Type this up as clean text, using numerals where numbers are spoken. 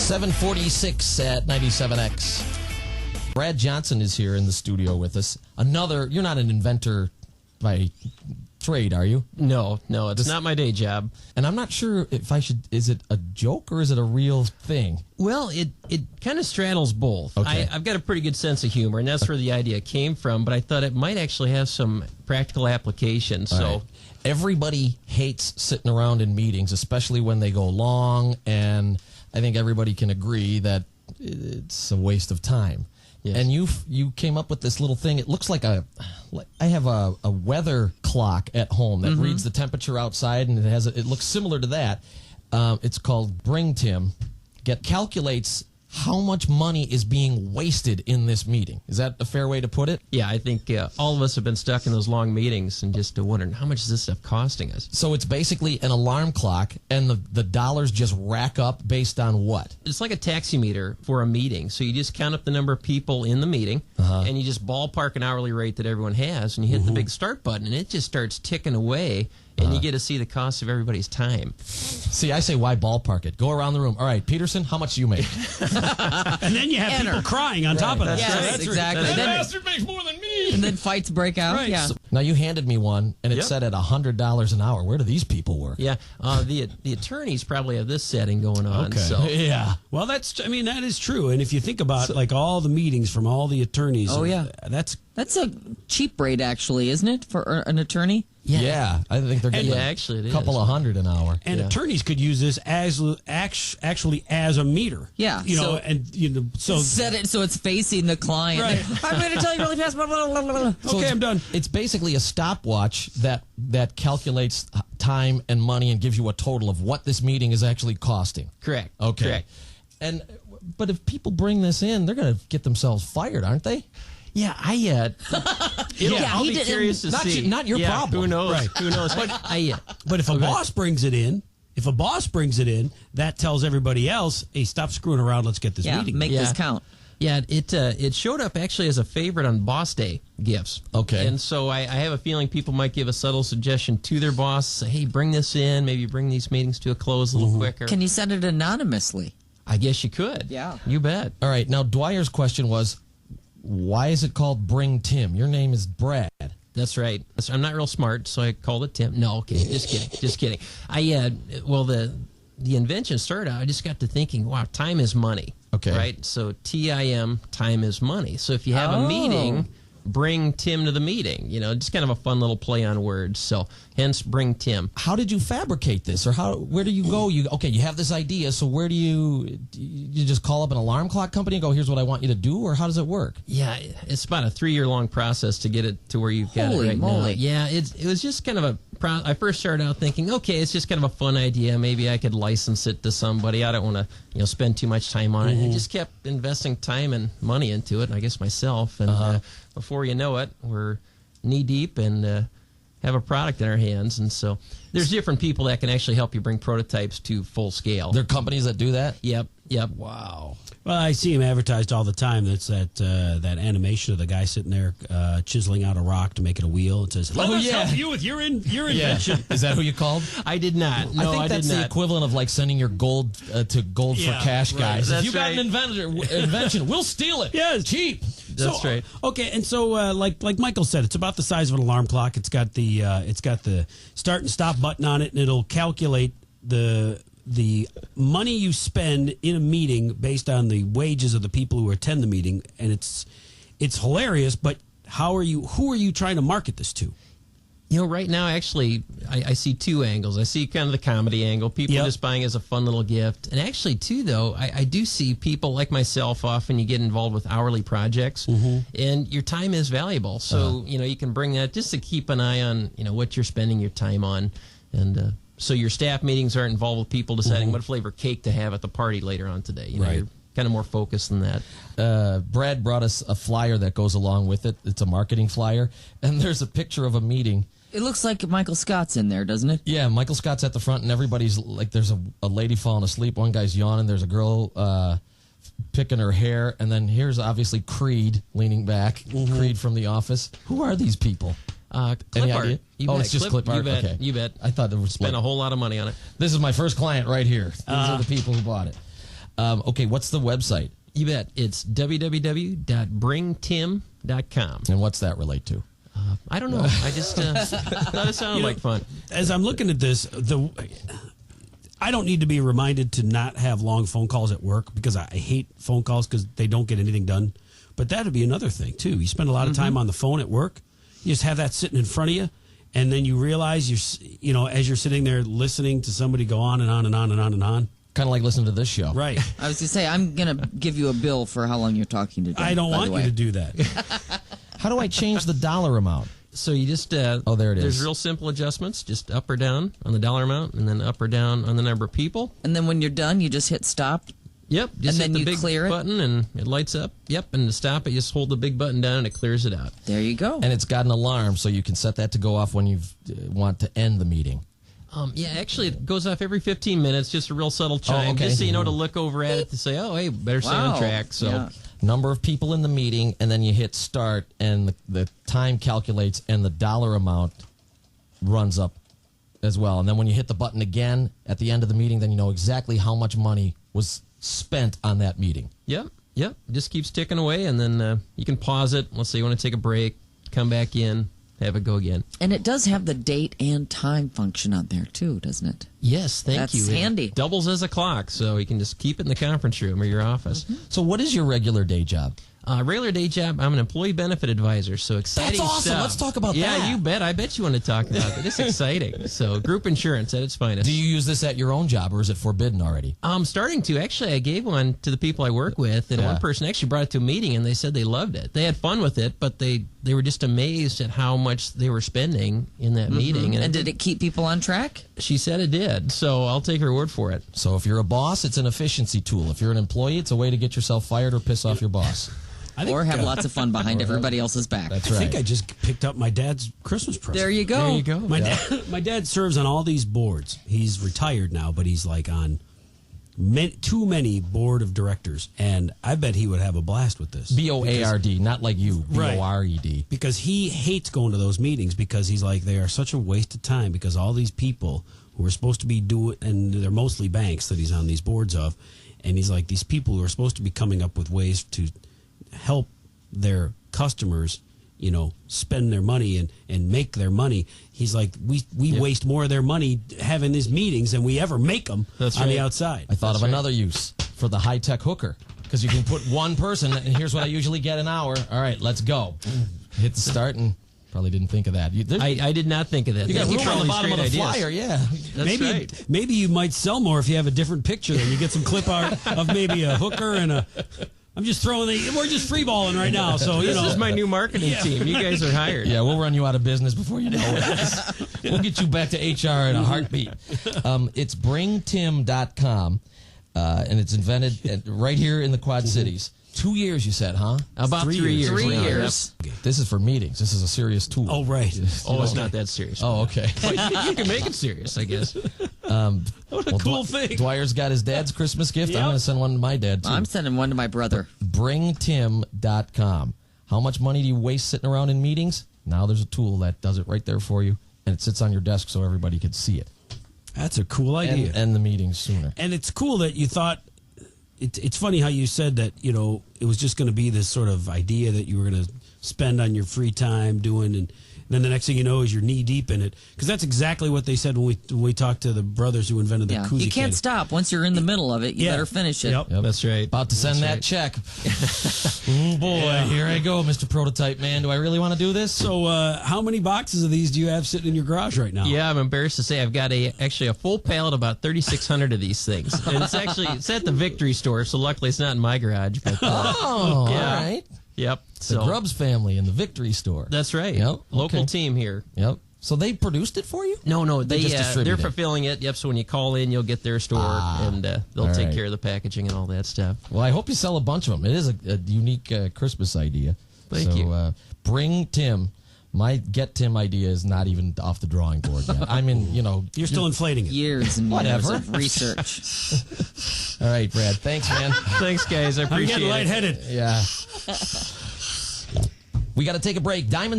746 at 97X. Brad Johnson is here in the studio with us. You're not an inventor by trade, are you? No, it's not my day job. And I'm not sure if is it a joke or is it a real thing? Well, it kind of straddles both. Okay. I've got a pretty good sense of humor, and that's where the idea came from, but I thought it might actually have some practical application. So, everybody hates sitting around in meetings, especially when they go long, and I think everybody can agree that it's a waste of time. Yes. And you came up with this little thing. It looks like I have a weather clock at home that reads the temperature outside, and it looks similar to that. It's called Bring Tim. Calculates how much money is being wasted in this meeting. Is that a fair way to put it? yeah, I think all of us have been stuck in those long meetings and just wondering, how much is this stuff costing us? So it's basically an alarm clock, and the dollars just rack up based on what? It's like a taximeter for a meeting. So you just count up the number of people in the meeting, and you just ballpark an hourly rate that everyone has, and you hit the big start button, and it just starts ticking away, and you get to see the cost of everybody's time. See, I say, why ballpark it? Go around the room. All right, Peterson, how much do you make? And then you have people crying on top of that. Yes, exactly. That Then- bastard makes more than me. And then fights break out. Right. Yeah. Now, you handed me one, and it said at $100 an hour. Where do these people work? Yeah, the attorneys probably have this setting going on. Okay. So. Yeah. Well, that is true. And if you think about like all the meetings from all the attorneys, Oh, yeah. that's That's a cheap rate, actually, isn't it, for an attorney? Yeah. I think they're getting actually it a couple is. of $100 an hour. and attorneys could use this as actually as a meter. Yeah, so Set it so it's facing the client. Right. I'm going to tell you really fast. Blah, blah, blah, blah, blah. So okay, I'm done. It's basically a stopwatch that calculates time and money and gives you a total of what this meeting is actually costing. Correct. Okay. Correct. But if people bring this in, they're going to get themselves fired, aren't they? Yeah, I'll he be didn't- curious to see. Not your problem. Who knows? Right. Who knows? But But if a boss brings it in, that tells everybody else, hey, stop screwing around. Let's get this Yeah, meeting. make this count. Yeah, it showed up actually as a favorite on Boss Day gifts. Okay. And so I have a feeling people might give a subtle suggestion to their boss, say, hey, bring this in, maybe bring these meetings to a close a little quicker. Can you send it anonymously? I guess you could. Yeah. You bet. All right. Now, Dwyer's question was, why is it called Bring Tim? Your name is Brad. That's right. I'm not real smart, so I called it Tim. No, okay, just kidding. The invention started out, I just got to thinking, wow, time is money. Okay. Right? So TIM, time is money. So if you have a meeting, bring Tim to the meeting. Just kind of a fun little play on words. So hence, bring Tim. How did you fabricate this, or where do you go? You have this idea, so where do you just call up an alarm clock company and go, here's what I want you to do, or how does it work? Yeah, it's about a 3-year-long process to get it to where you've got Holy it right moly. now. Yeah, it was just kind of I first started out thinking, okay, it's just kind of a fun idea. Maybe I could license it to somebody. I don't want to, spend too much time on it. And just kept investing time and money into it, and I guess myself. And before you know it, we're knee deep and have a product in our hands. And so there's different people that can actually help you bring prototypes to full scale. There are companies that do that? Yep. Wow. Well, I see him advertised all the time. That's that animation of the guy sitting there chiseling out a rock to make it a wheel. It says, "Let us help you with your invention." Is that who you called? I did not. No, I think that's did the not. equivalent of like sending your gold to Gold for Cash right. guys. That's If you got an invention, we'll steal it. Yes. Cheap. That's right. Okay, and so like Michael said, it's about the size of an alarm clock. It's got the start and stop button on it, and it'll calculate the money you spend in a meeting based on the wages of the people who attend the meeting, and it's hilarious. But who are you trying to market this to? Right now, actually, I see two angles. I see kind of the comedy angle, people just buying as a fun little gift. And actually, too, though, I do see people like myself, often you get involved with hourly projects, and your time is valuable. So, you can bring that just to keep an eye on, what you're spending your time on. And so your staff meetings aren't involved with people deciding what flavor cake to have at the party later on today. You're kind of more focused than that. Brad brought us a flyer that goes along with it. It's a marketing flyer, and there's a picture of a meeting. It looks like Michael Scott's in there, doesn't it? Yeah, Michael Scott's at the front, and everybody's like, there's a lady falling asleep. One guy's yawning. There's a girl picking her hair, and then here's obviously Creed leaning back. Creed from The Office. Who are these people? Clip Any art. idea? It's just clip art. You bet. Okay. You bet. I thought there was Spent a whole lot of money on it. This is my first client right here. These are the people who bought it. Okay, what's the website? You bet. It's www.bringtim.com. And what's that relate to? I don't know. I just thought it sounded like fun. As I'm looking at this, I don't need to be reminded to not have long phone calls at work because I hate phone calls because they don't get anything done. But that would be another thing, too. You spend a lot of time on the phone at work. You just have that sitting in front of you. And then you realize, as you're sitting there listening to somebody go on and on and on and on and on. Kind of like listening to this show. Right. I was going to say, I'm going to give you a bill for how long you're talking today. I don't want you to do that. How do I change the dollar amount? So you just there it is. There's real simple adjustments, just up or down on the dollar amount, and then up or down on the number of people. And then when you're done, you just hit stop. Yep, just and then hit the you big clear it? button and it lights up. Yep, and to stop it, you just hold the big button down and it clears it out. There you go. And it's got an alarm, so you can set that to go off when you want to end the meeting. Yeah, actually, it goes off every 15 minutes, just a real subtle chime, okay. just so you know to look over at it to say, oh, hey, better stay on track. So, Yeah. Number of people in the meeting, and then you hit start, and the time calculates, and the dollar amount runs up as well. And then when you hit the button again at the end of the meeting, then you know exactly how much money was spent on that meeting. Yep. It just keeps ticking away, and then you can pause it. Let's say you want to take a break, come back in, have it go again. And it does have the date and time function on there, too, doesn't it? Yes, thank you. That's handy. It doubles as a clock, so you can just keep it in the conference room or your office. So what is your regular day job? Regular day job, I'm an employee benefit advisor, so exciting That's awesome. stuff. Let's talk about that. Yeah, you bet. I bet you want to talk about it. It's exciting. So group insurance at its finest. Do you use this at your own job, or is it forbidden already? I'm starting to. Actually, I gave one to the people I work with, and Yeah. one person actually brought it to a meeting, and they said they loved it. They had fun with it, but they were just amazed at how much they were spending in that meeting. And did it keep people on track? She said it did, so I'll take her word for it. So if you're a boss, it's an efficiency tool. If you're an employee, it's a way to get yourself fired or piss off your boss. Or have lots of fun behind everybody else's back. That's I right. think I just picked up my dad's Christmas present. There you go. There you go. My dad serves on all these boards. He's retired now, but he's like on too many board of directors. And I bet he would have a blast with this. BOARD, not like you. Right. BORED. Because he hates going to those meetings because he's like, they are such a waste of time because all these people who are supposed to be doing, and they're mostly banks that he's on these boards of, and he's like, these people who are supposed to be coming up with ways to help their customers, spend their money and make their money. He's like, we waste more of their money having these meetings than we ever make them on the outside. I thought of another use for the high-tech hooker, because you can put one person, and here's what I usually get an hour. All right, let's go. Hit the start, and probably didn't think of that. I did not think of that. You got Thank room for all on the these bottom of the great ideas. flyer, yeah. That's right. Maybe you might sell more if you have a different picture. Then you get some clip art of maybe a hooker and a. I'm just throwing we're just freeballing right now. So This is my new marketing team. You guys are hired. Yeah, we'll run you out of business before you know it. We'll get you back to HR in a heartbeat. It's bringtim.com, and it's invented right here in the Quad Cities. 2 years, you said, huh? About 3 years. 3 now. years. This is for meetings. This is a serious tool. Oh, right. Oh, it's not that serious. Oh, okay. But you can make it serious, I guess. What a cool thing. Dwyer's got his dad's Christmas gift. Yep. I'm going to send one to my dad, too. I'm sending one to my brother. Bringtim.com. How much money do you waste sitting around in meetings? Now there's a tool that does it right there for you, and it sits on your desk so everybody can see it. That's a cool idea. And end the meetings sooner. And it's cool that you thought. It's funny how you said that, it was just going to be this sort of idea that you were going to spend on your free time doing, and then the next thing you know is you're knee deep in it. Because that's exactly what they said when we talked to the brothers who invented the Yeah, koozie you can't candy. stop. Once you're in the middle of it, you better finish it. Yep. That's right. About to send that check. Oh, boy. Here I go, Mr. Prototype Man. Do I really want to do this? So how many boxes of these do you have sitting in your garage right now? Yeah, I'm embarrassed to say I've got actually a full pallet, about 3,600 of these things. And it's at the Victory store, so luckily it's not in my garage. But, Oh, Yeah. all right. Yep. The So Grubbs family in the Victory store. that's right. Yep, Local okay. team here. Yep. So they produced it for you? No, They just distribute they're it. fulfilling it. Yep. So when you call in, you'll get their store, and they'll all take right. care of the packaging and all that stuff. Well, I hope you sell a bunch of them. It is a unique Christmas idea. Thank you. Bring Tim. My Get Tim idea is not even off the drawing board yet. I'm in, You're still inflating it. Years and years Whatever. of research. All right, Brad. Thanks, man. Thanks, guys. I I'm appreciate getting it. lightheaded. Yeah. We got to take a break. Diamond